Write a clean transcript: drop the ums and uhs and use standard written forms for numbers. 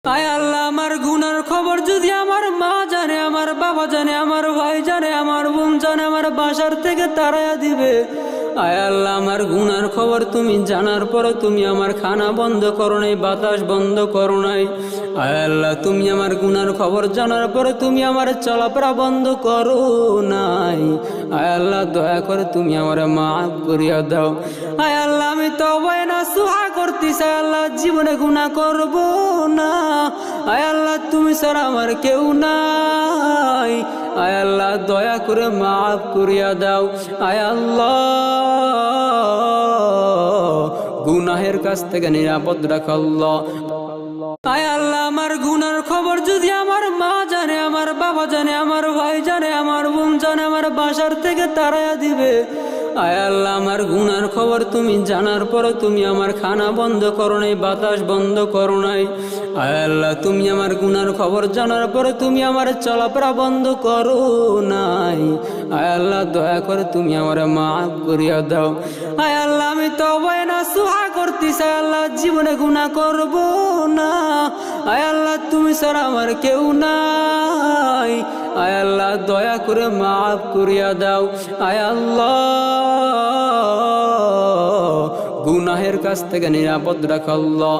আয় আল্লাহ, আমার গুনার খবর যদি আমার মা জানে, আমার বাবা জানে, আমার ভাই জানে, আমার বোন জানে, আমার বাসার থেকে তাড়াইয়া দিবে। আয় আল্লাহ, আমার গুনার খবর তুমি জানার পরে তুমি আমার খানা বন্ধ করো নাই, বাতাস বন্ধ করো নাই। আয় আল্লাহ, তুমি আমার গুনার খবর জানার পরে তুমি আমার চলাফেরা বন্ধ করো নাই। আয় আল্লাহ, দয়া করে তুমি আমার মাফ করিয়া দাও। আয় আল্লাহ, আমি তওবা নাসুহা করতেছি। আল্লাহ, জীবনে গুনাহ করব না। আয় আল্লাহ, তুমি ছাড়া আমার কেউ নাই। আয় আল্লাহ, দয়া করে মাফ করিয়া দাও। আয় আল্লাহ, গুনাহের কাছ থেকে নিরাপদ রাখ আল্লাহ। আয় আল্লাহ, আমার গুনার খবর যদি আমার মা জানে, আমার বাবা জানে, আমার ভাই জানে, আমার বোন জানে, আমার বাসার থেকে তাড়াইয়া দিবে। আয় আল্লাহ, আমার গুনার খবর তুমি জানার পরে তুমি আমার খানা বন্ধ করো নাই, বাতাস বন্ধ করো নাই। আয় আল্লাহ, তুমি আমার গুনার খবর জানার পরে তুমি আমার চলাফেরা বন্ধ করো নাই। আয় আল্লাহ, দয়া করে তুমি আমার মাফ করিয়া দাও। আয় আল্লাহ, আমি তওবা নাসুহা করতেছি। আল্লাহ, জীবনে গুনাহ করব না। আয় আল্লাহ, তুমি ছাড়া আমার কেউ নাই। আয় আল্লাহ, দয়া করে মাফ করিয়া দাও। আয় আল্লাহ, গুনাহের কাছ থেকে নিরাপদ রাখ আল্লাহ।